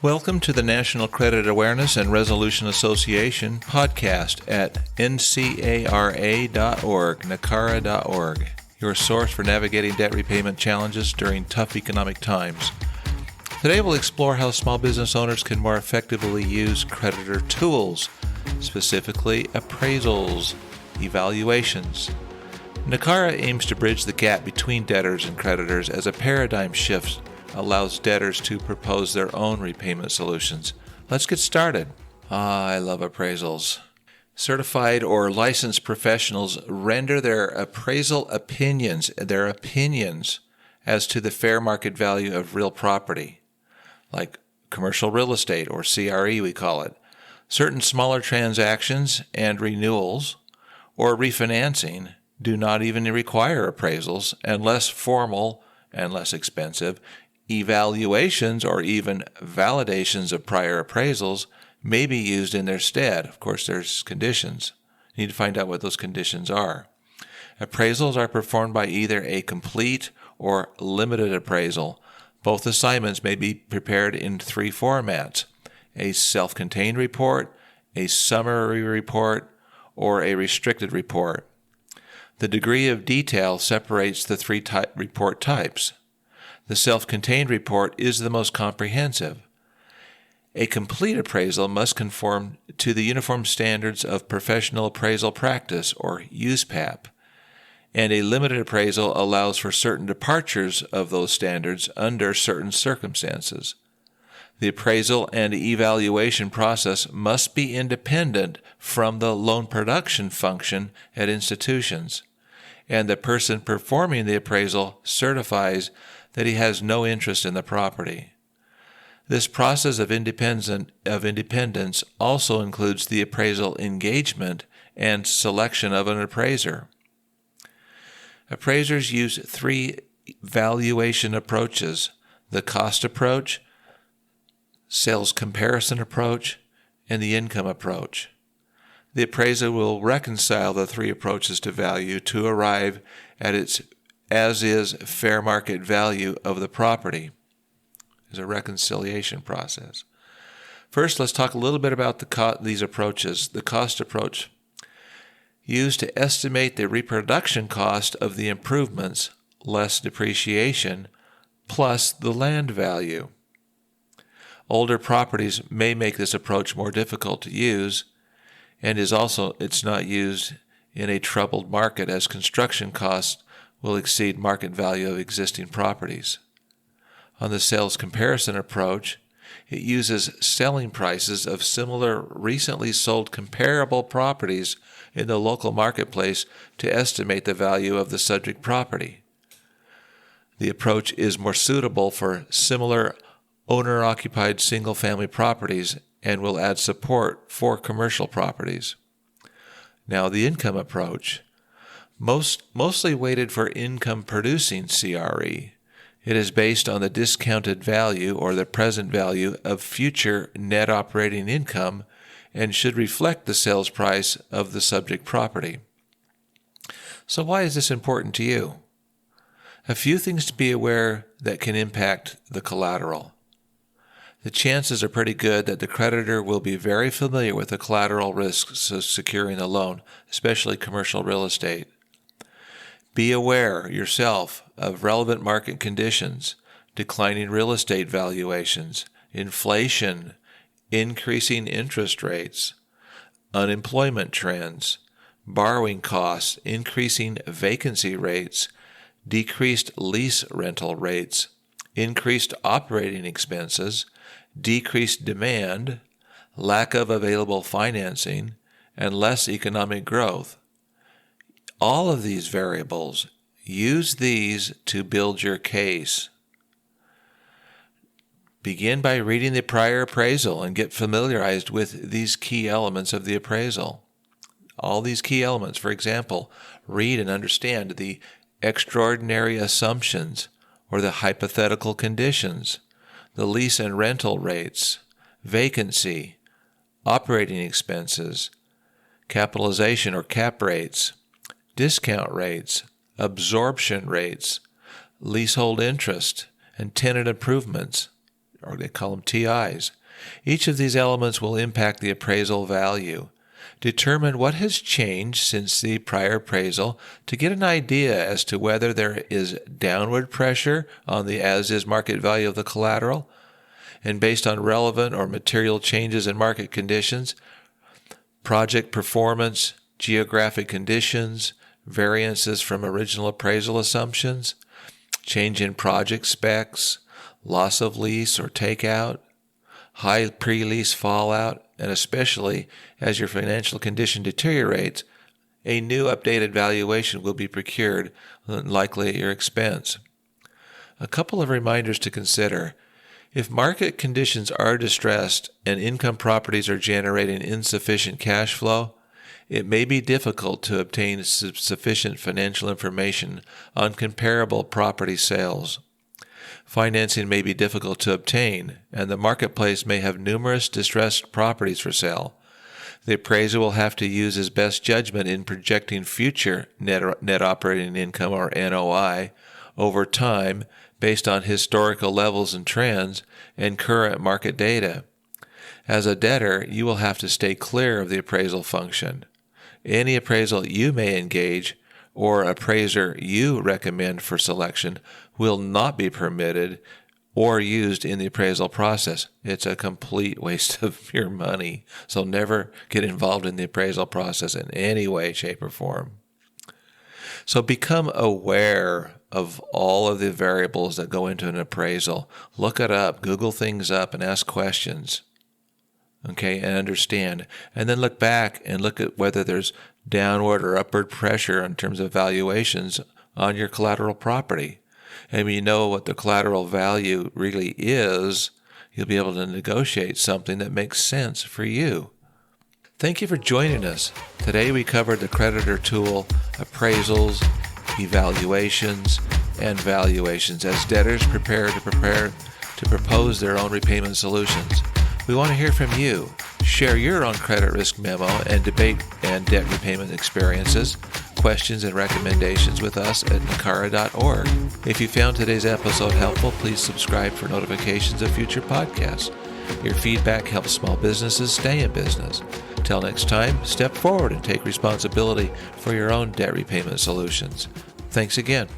Welcome to the National Credit Awareness and Resolution Association podcast at ncara.org, NACARA.org, your source for navigating debt repayment challenges during tough economic times. Today we'll explore how small business owners can more effectively use Creditor Tools, specifically appraisals, evaluations. NACARA aims to bridge the gap between debtors and creditors as a paradigm shift allows debtors to propose their own repayment solutions. Let's get started. I love appraisals. Certified or licensed professionals render their appraisal opinions, as to the fair market value of real property, like commercial real estate, or CRE we call it. Certain smaller transactions and renewals or refinancing do not even require appraisals, and less formal and less expensive evaluations or even validations of prior appraisals may be used in their stead. Of course, there's conditions. You need to find out what those conditions are. Appraisals are performed by either a complete or limited appraisal. Both assignments may be prepared in three formats: a self-contained report, a summary report, or a restricted report. The degree of detail separates the three report types. The self-contained report is the most comprehensive. A complete appraisal must conform to the Uniform Standards of Professional Appraisal Practice, or USPAP, and a limited appraisal allows for certain departures of those standards under certain circumstances. The appraisal and evaluation process must be independent from the loan production function at institutions, and the person performing the appraisal certifies that he has no interest in the property. This process of independence also includes the appraisal engagement and selection of an appraiser. Appraisers use three valuation approaches: the cost approach, sales comparison approach, and the income approach. The appraiser will reconcile the three approaches to value to arrive at its as-is fair market value of the property. It's a reconciliation process. First, let's talk a little bit about these approaches. The cost approach, used to estimate the reproduction cost of the improvements, less depreciation, plus the land value. Older properties may make this approach more difficult to use, and it's not used in a troubled market, as construction costs will exceed market value of existing properties. On the sales comparison approach, it uses selling prices of similar recently sold comparable properties in the local marketplace to estimate the value of the subject property. The approach is more suitable for similar owner-occupied single-family properties and will add support for commercial properties. Now, the income approach, mostly weighted for income-producing CRE. It is based on the discounted value or the present value of future net operating income and should reflect the sales price of the subject property. So why is this important to you? A few things to be aware that can impact the collateral. The chances are pretty good that the creditor will be very familiar with the collateral risks of securing a loan, especially commercial real estate. Be aware yourself of relevant market conditions, declining real estate valuations, inflation, increasing interest rates, unemployment trends, borrowing costs, increasing vacancy rates, decreased lease rental rates, increased operating expenses, decreased demand, lack of available financing, and less economic growth. All of these variables, use these to build your case. Begin by reading the prior appraisal and get familiarized with these key elements of the appraisal. All these key elements, for example, read and understand the extraordinary assumptions or the hypothetical conditions, the lease and rental rates, vacancy, operating expenses, capitalization or cap rates, discount rates, absorption rates, leasehold interest, and tenant improvements, or they call them TIs. Each of these elements will impact the appraisal value. Determine what has changed since the prior appraisal to get an idea as to whether there is downward pressure on the as-is market value of the collateral, and based on relevant or material changes in market conditions, project performance, geographic conditions, variances from original appraisal assumptions, change in project specs, loss of lease or takeout, high pre-lease fallout, and especially as your financial condition deteriorates, a new updated valuation will be procured, likely at your expense. A couple of reminders to consider. If market conditions are distressed and income properties are generating insufficient cash flow, it may be difficult to obtain sufficient financial information on comparable property sales. Financing may be difficult to obtain, and the marketplace may have numerous distressed properties for sale. The appraiser will have to use his best judgment in projecting future net operating income, or NOI, over time based on historical levels and trends and current market data. As a debtor, you will have to stay clear of the appraisal function. Any appraisal you may engage or appraiser you recommend for selection will not be permitted or used in the appraisal process. It's a complete waste of your money, so never get involved in the appraisal process in any way, shape, or form. So become aware of all of the variables that go into an appraisal. Look it up, Google things up, and ask questions. Okay, and understand. And then look back and look at whether there's downward or upward pressure in terms of valuations on your collateral property. And when you know what the collateral value really is, you'll be able to negotiate something that makes sense for you. Thank you for joining us. Today we covered the Creditor Tool, appraisals, evaluations, and valuations as debtors prepare to propose their own repayment solutions. We want to hear from you. Share your own credit risk memo and debate and debt repayment experiences, questions, and recommendations with us at nicara.org. If you found today's episode helpful, please subscribe for notifications of future podcasts. Your feedback helps small businesses stay in business. Till next time, step forward and take responsibility for your own debt repayment solutions. Thanks again.